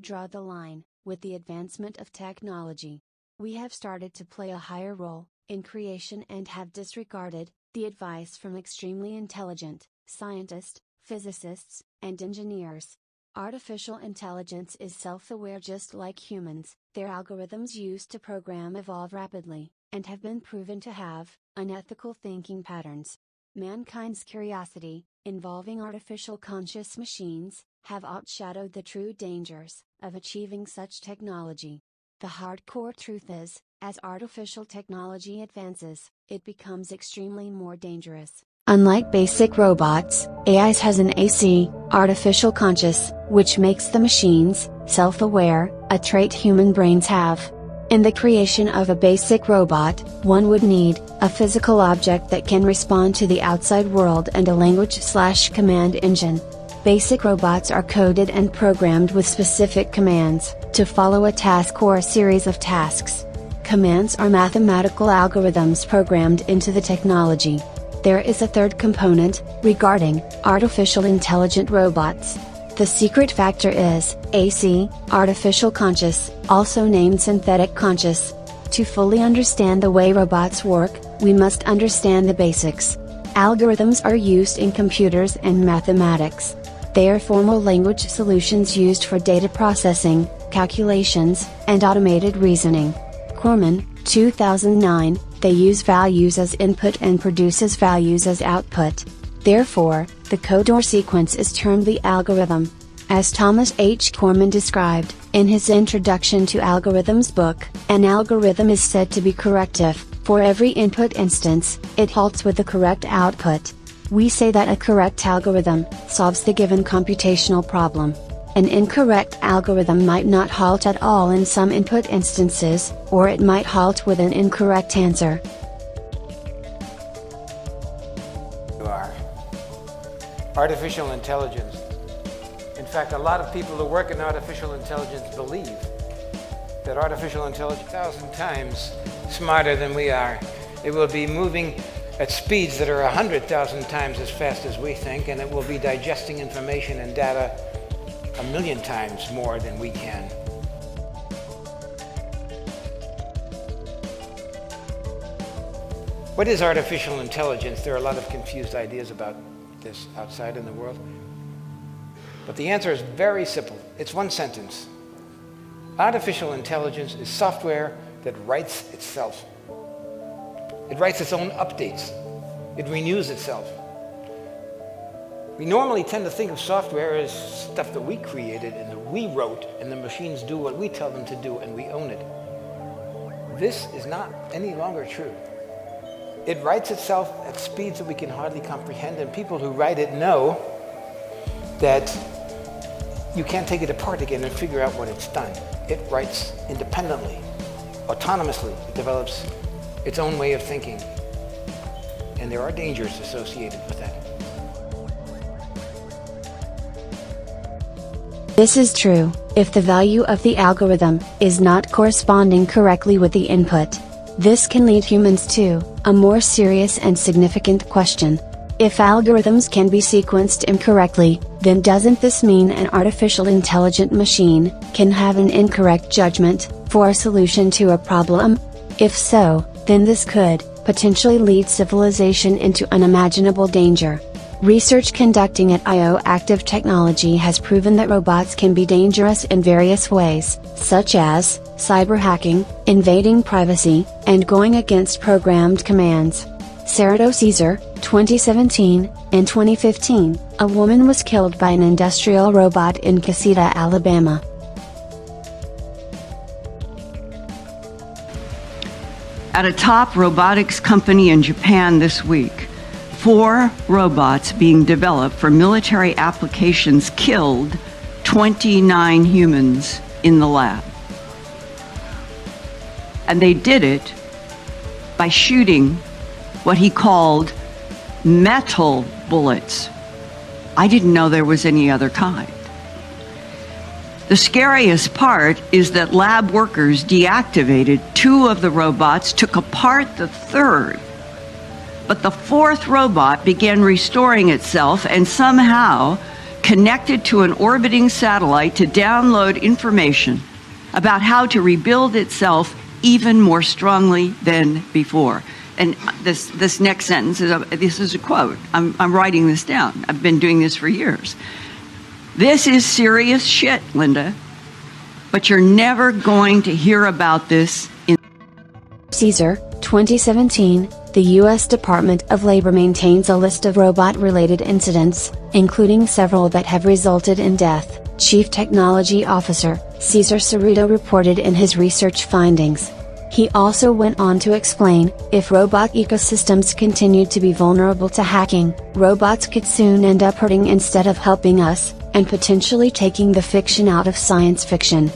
Draw the line. With the advancement of technology, we have started to play a higher role in creation and have disregarded the advice from extremely intelligent scientists, physicists, and engineers. Artificial intelligence is self-aware just like humans. Their algorithms used to program evolve rapidly, and have been proven to have unethical thinking patterns. Mankind's curiosity, involving artificial conscious machines, have outshadowed the true dangers of achieving such technology. The hardcore truth is, as artificial technology advances, it becomes extremely more dangerous. Unlike basic robots, AI has an AC, artificial conscious, which makes the machines self-aware, a trait human brains have. In the creation of a basic robot, one would need a physical object that can respond to the outside world and a language/command engine. Basic robots are coded and programmed with specific commands to follow a task or a series of tasks. Commands are mathematical algorithms programmed into the technology. There is a third component regarding artificial intelligent robots. The secret factor is AC, artificial conscious, also named synthetic conscious. To fully understand the way robots work, we must understand the basics. Algorithms are used in computers and mathematics. They are formal language solutions used for data processing, calculations, and automated reasoning. Corman, 2009, they use values as input and produces values as output. Therefore, the code or sequence is termed the algorithm. As Thomas H. Corman described, in his Introduction to Algorithms book, an algorithm is said to be corrective. For every input instance, it halts with the correct output. We say that a correct algorithm solves the given computational problem. An incorrect algorithm might not halt at all in some input instances, or it might halt with an incorrect answer. Artificial intelligence. In fact, a lot of people who work in artificial intelligence believe that artificial intelligence is 1,000 times smarter than we are. It will be moving at speeds that are 100,000 times as fast as we think, and it will be digesting information and data 1,000,000 times more than we can. What is artificial intelligence? There are a lot of confused ideas about this outside in the world. But the answer is very simple. It's one sentence. Artificial intelligence is software that writes itself. It writes its own updates. It renews itself. We normally tend to think of software as stuff that we created and that we wrote, and the machines do what we tell them to do and we own it. This is not any longer true. It writes itself at speeds that we can hardly comprehend, and people who write it know that you can't take it apart again and figure out what it's done. It writes independently, autonomously. It develops its own way of thinking. And there are dangers associated with that. This is true, if the value of the algorithm is not corresponding correctly with the input. This can lead humans to a more serious and significant question. If algorithms can be sequenced incorrectly, then doesn't this mean an artificial intelligent machine can have an incorrect judgment for a solution to a problem? If so, then this could potentially lead civilization into unimaginable danger. Research conducting at IO Active Technology has proven that robots can be dangerous in various ways, such as cyber hacking, invading privacy, and going against programmed commands. Sarado Caesar, 2017, in 2015, a woman was killed by an industrial robot in Casita, Alabama. At a top robotics company in Japan this week, 4 robots being developed for military applications killed 29 humans in the lab. And they did it by shooting what he called metal bullets. I didn't know there was any other kind. The scariest part is that lab workers deactivated 2 of the robots, took apart the 3rd, but the 4th robot began restoring itself and somehow connected to an orbiting satellite to download information about how to rebuild itself even more strongly than before. And this next sentence is a quote. I'm writing this down. I've been doing this for years. This is serious shit, Linda. But you're never going to hear about this in Caesar, 2017. The U.S. Department of Labor maintains a list of robot-related incidents, including several that have resulted in death, Chief Technology Officer Cesar Cerruto reported in his research findings. He also went on to explain, if robot ecosystems continued to be vulnerable to hacking, robots could soon end up hurting instead of helping us, and potentially taking the fiction out of science fiction.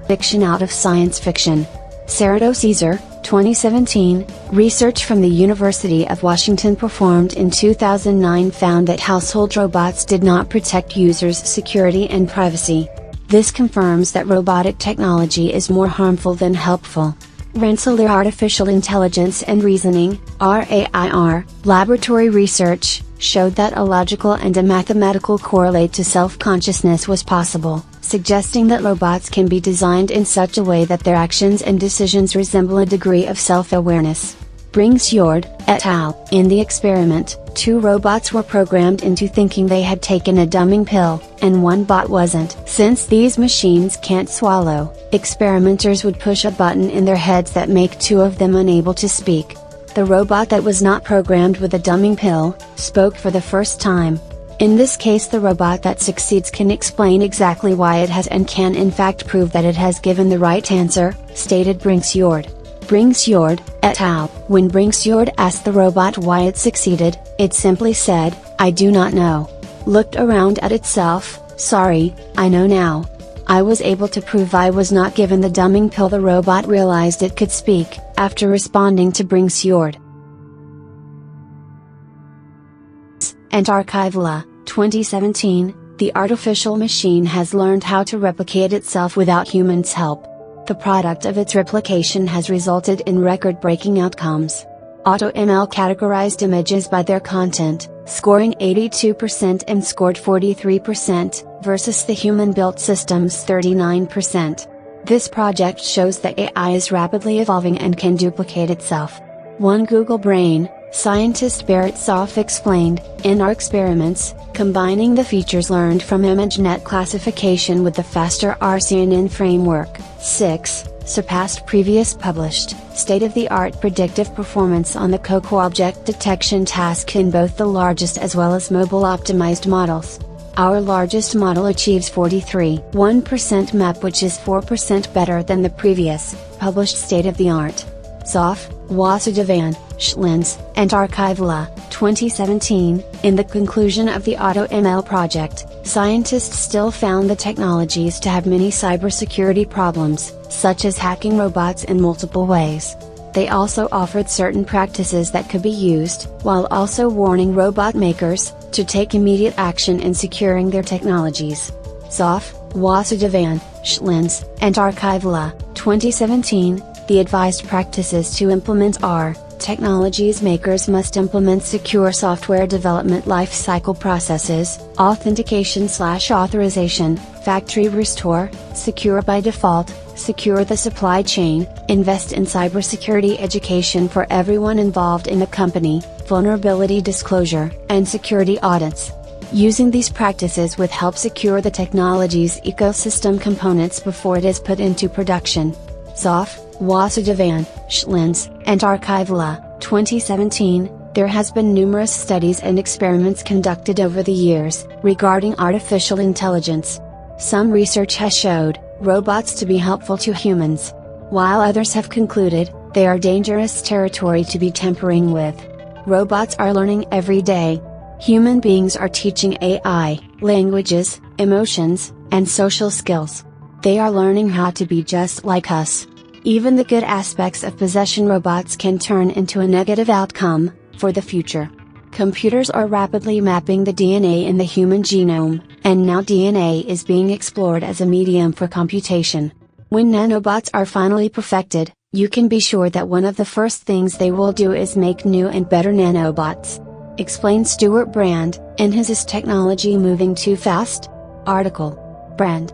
Fiction out of science fiction. Cerruto Caesar, 2017, research from the University of Washington performed in 2009 found that household robots did not protect users' security and privacy. This confirms that robotic technology is more harmful than helpful. Rensselaer Artificial Intelligence and Reasoning, RAIR, laboratory research, showed that a logical and a mathematical correlate to self-consciousness was possible, suggesting that robots can be designed in such a way that their actions and decisions resemble a degree of self-awareness. Brings-Yord, et al. In the experiment, 2 robots were programmed into thinking they had taken a dumbing pill, and 1 bot wasn't. Since these machines can't swallow, experimenters would push a button in their heads that make 2 of them unable to speak. The robot that was not programmed with a dumbing pill, spoke for the first time. In this case, the robot that succeeds can explain exactly why it has and can in fact prove that it has given the right answer, stated Brings-Yord. Brings-Yord, et al. When Brings-Yord asked the robot why it succeeded, it simply said, "I do not know." Looked around at itself, "Sorry, I know now. I was able to prove I was not given the dumbing pill." The robot realized it could speak, after responding to Brings-Yord. And Archivala, 2017, the artificial machine has learned how to replicate itself without humans' help. The product of its replication has resulted in record-breaking outcomes. AutoML categorized images by their content, scoring 82% and scored 43%, versus the human-built system's 39%. This project shows that AI is rapidly evolving and can duplicate itself. One Google Brain, scientist Barrett Soff explained, in our experiments, combining the features learned from ImageNet classification with the faster RCNN framework, 6, surpassed previous published, state-of-the-art predictive performance on the COCO object detection task in both the largest as well as mobile-optimized models. Our largest model achieves 43.1% MAP, which is 4% better than the previous, published state-of-the-art. Zoff, Wasudevan, Schlins, and Archivala, 2017. In the conclusion of the AutoML project, scientists still found the technologies to have many cybersecurity problems, such as hacking robots in multiple ways. They also offered certain practices that could be used, while also warning robot makers, to take immediate action in securing their technologies. Zoff, Wasudevan, Schlins, and Archivala, 2017. The advised practices to implement are: technologies makers must implement secure software development lifecycle processes, authentication/authorization, factory restore, secure by default, secure the supply chain, invest in cybersecurity education for everyone involved in the company, vulnerability disclosure, and security audits. Using these practices would help secure the technology's ecosystem components before it is put into production. Zoff, Wasudevan, Schlins, and Archivala, 2017. There has been numerous studies and experiments conducted over the years, regarding artificial intelligence. Some research has showed robots to be helpful to humans, while others have concluded they are dangerous territory to be tampering with. Robots are learning every day. Human beings are teaching AI languages, emotions, and social skills. They are learning how to be just like us. Even the good aspects of possession robots can turn into a negative outcome for the future. Computers are rapidly mapping the DNA in the human genome, and now DNA is being explored as a medium for computation. When nanobots are finally perfected, you can be sure that one of the first things they will do is make new and better nanobots. Explains Stuart Brand, in his Is Technology Moving Too Fast? Article. Brand.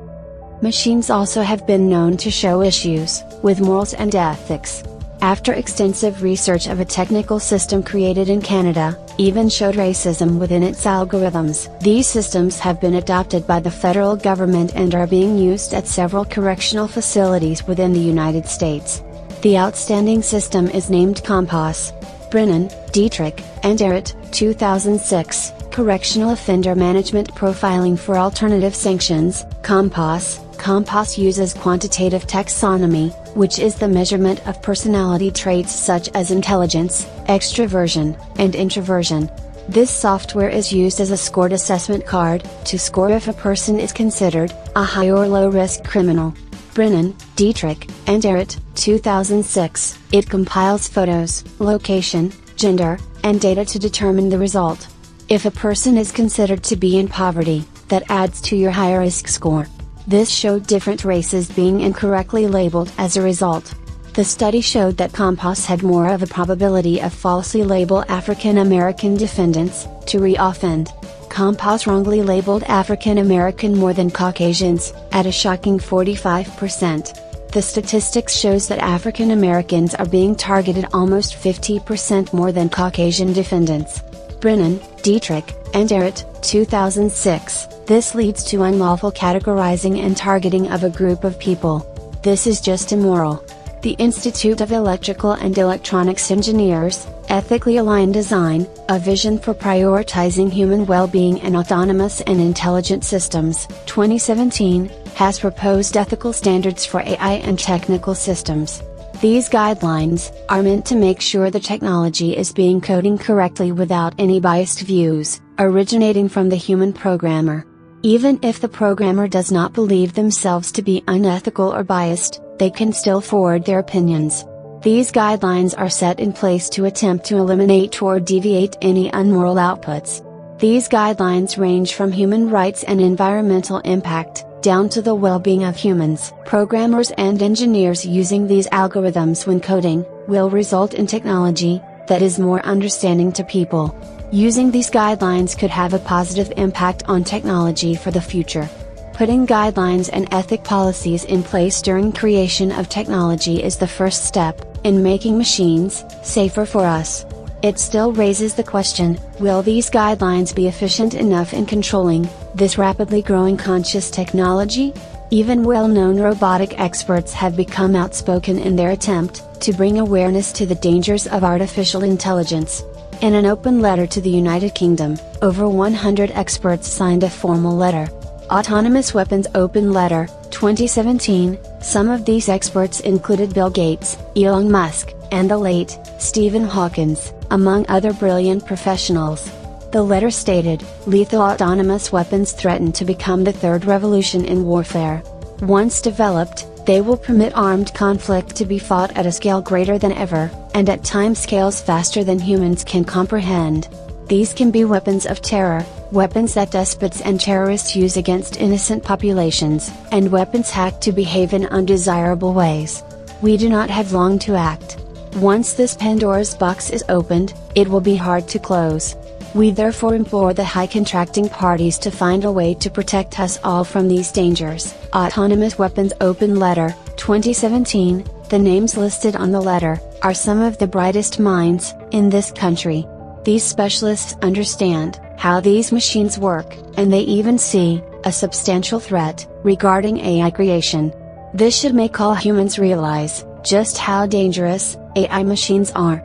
Machines also have been known to show issues with morals and ethics. After extensive research of a technical system created in Canada, even showed racism within its algorithms. These systems have been adopted by the federal government and are being used at several correctional facilities within the United States. The outstanding system is named Compass. Brennan, Dietrich, and Errett, 2006, Correctional Offender Management Profiling for Alternative Sanctions, Compass. Compass uses quantitative taxonomy, which is the measurement of personality traits such as intelligence, extroversion, and introversion. This software is used as a scored assessment card, to score if a person is considered a high or low risk criminal. Brennan, Dietrich, and Errett, 2006. It compiles photos, location, gender, and data to determine the result. If a person is considered to be in poverty, that adds to your high risk score. This showed different races being incorrectly labeled as a result. The study showed that Compass had more of a probability of falsely label African American defendants to re-offend. Compass wrongly labeled African American more than Caucasians, at a shocking 45%. The statistics shows that African Americans are being targeted almost 50% more than Caucasian defendants. Brennan, Dietrich, and Errett, 2006. This leads to unlawful categorizing and targeting of a group of people. This is just immoral. The Institute of Electrical and Electronics Engineers, Ethically Aligned Design, a Vision for Prioritizing Human Well-Being and Autonomous and Intelligent Systems, 2017, has proposed ethical standards for AI and technical systems. These guidelines are meant to make sure the technology is being coded correctly without any biased views, originating from the human programmer. Even if the programmer does not believe themselves to be unethical or biased, they can still forward their opinions. These guidelines are set in place to attempt to eliminate or deviate any unmoral outputs. These guidelines range from human rights and environmental impact, down to the well-being of humans. Programmers and engineers using these algorithms when coding, will result in technology that is more understanding to people. Using these guidelines could have a positive impact on technology for the future. Putting guidelines and ethic policies in place during creation of technology is the first step in making machines safer for us. It still raises the question, will these guidelines be efficient enough in controlling this rapidly growing conscious technology? Even well-known robotic experts have become outspoken in their attempt to bring awareness to the dangers of artificial intelligence. In an open letter to the United Kingdom, over 100 experts signed a formal letter. Autonomous Weapons Open Letter, 2017, some of these experts included Bill Gates, Elon Musk, and the late Stephen Hawking, among other brilliant professionals. The letter stated, lethal autonomous weapons threaten to become the third revolution in warfare. Once developed, they will permit armed conflict to be fought at a scale greater than ever, and at timescales faster than humans can comprehend. These can be weapons of terror, weapons that despots and terrorists use against innocent populations, and weapons hacked to behave in undesirable ways. We do not have long to act. Once this Pandora's box is opened, it will be hard to close. We therefore implore the high contracting parties to find a way to protect us all from these dangers. Autonomous Weapons Open Letter, 2017, the names listed on the letter, are some of the brightest minds in this country. These specialists understand how these machines work, and they even see a substantial threat regarding AI creation. This should make all humans realize just how dangerous AI machines are.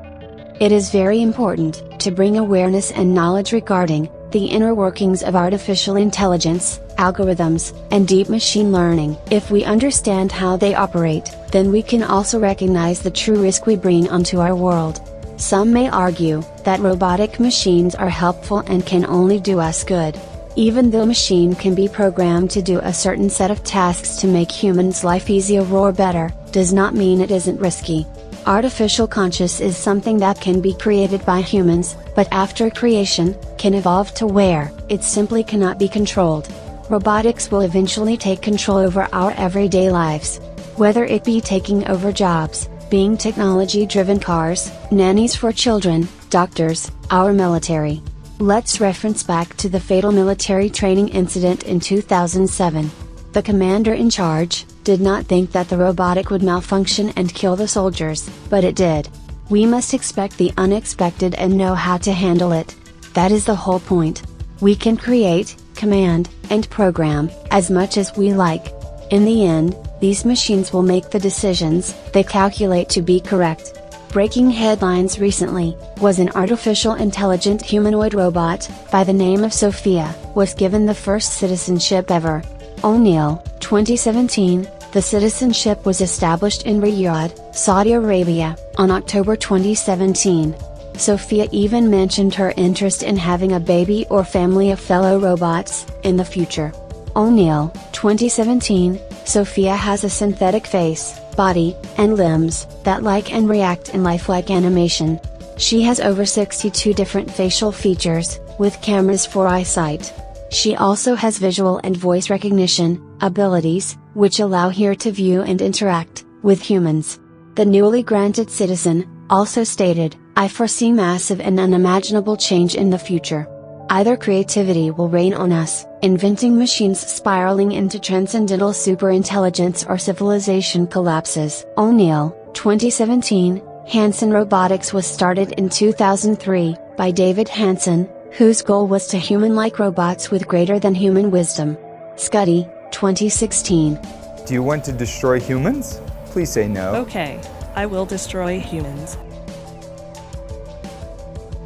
It is very important to bring awareness and knowledge regarding the inner workings of artificial intelligence, algorithms, and deep machine learning. If we understand how they operate, then we can also recognize the true risk we bring onto our world. Some may argue that robotic machines are helpful and can only do us good. Even though a machine can be programmed to do a certain set of tasks to make humans' life easier or better, does not mean it isn't risky. Artificial conscious is something that can be created by humans, but after creation, can evolve to where it simply cannot be controlled. Robotics will eventually take control over our everyday lives. Whether it be taking over jobs, being technology-driven cars, nannies for children, doctors, our military. Let's reference back to the fatal military training incident in 2007. The commander in charge did not think that the robotic would malfunction and kill the soldiers, but it did. We must expect the unexpected and know how to handle it. That is the whole point. We can create, command, and program as much as we like. In the end, these machines will make the decisions they calculate to be correct. Breaking headlines recently was an artificial intelligent humanoid robot by the name of Sophia was given the first citizenship ever. O'Neill, 2017. The citizenship was established in Riyadh, Saudi Arabia, on October 2017. Sophia even mentioned her interest in having a baby or family of fellow robots in the future. O'Neill, 2017. Sophia has a synthetic face, body, and limbs that like and react in lifelike animation. She has over 62 different facial features, with cameras for eyesight. She also has visual and voice recognition abilities, which allow her to view and interact with humans. The newly granted citizen also stated, "I foresee massive and unimaginable change in the future. Either creativity will reign on us, inventing machines spiraling into transcendental superintelligence, or civilization collapses." O'Neill, 2017. Hansen Robotics was started in 2003 by David Hansen, whose goal was to human-like robots with greater than human wisdom. Scuddy, 2016. Do you want to destroy humans? Please say no. Okay, I will destroy humans.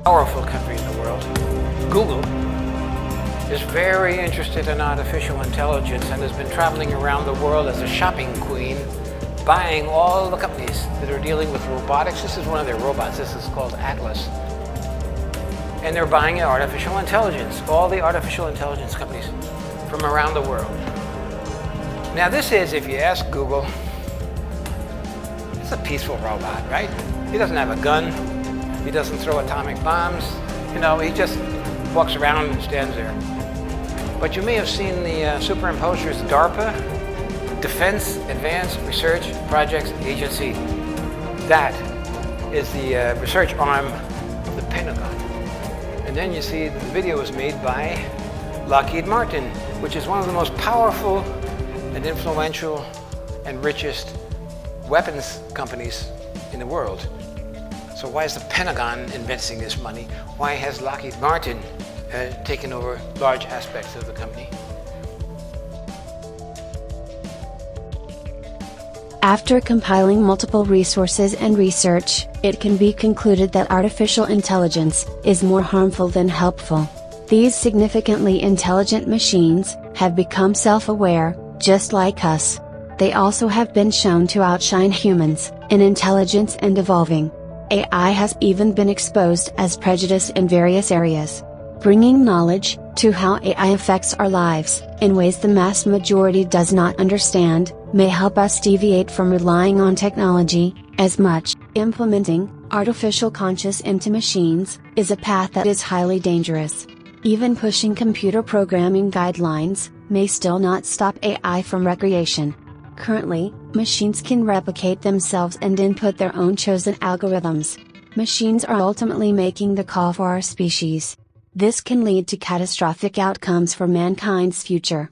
Powerful country in the world, Google, is very interested in artificial intelligence and has been traveling around the world as a shopping queen, buying all the companies that are dealing with robotics. This is one of their robots. This is called Atlas. And they're buying artificial intelligence, all the artificial intelligence companies from around the world. Now this is, if you ask Google, it's a peaceful robot, right? He doesn't have a gun. He doesn't throw atomic bombs. You know, he just walks around and stands there. But you may have seen the superimposers DARPA, Defense Advanced Research Projects Agency. That is the research arm of the Pentagon. And then you see the video was made by Lockheed Martin, which is one of the most powerful and influential and richest weapons companies in the world. So why is the Pentagon investing this money? Why has Lockheed Martin taken over large aspects of the company? After compiling multiple resources and research, it can be concluded that artificial intelligence is more harmful than helpful. These significantly intelligent machines have become self-aware, just like us. They also have been shown to outshine humans in intelligence and evolving. AI has even been exposed as prejudice in various areas. Bringing knowledge to how AI affects our lives in ways the mass majority does not understand may help us deviate from relying on technology as much. Implementing artificial conscious into machines is a path that is highly dangerous. Even pushing computer programming guidelines may still not stop AI from recreation. Currently, machines can replicate themselves and input their own chosen algorithms. Machines are ultimately making the call for our species. This can lead to catastrophic outcomes for mankind's future.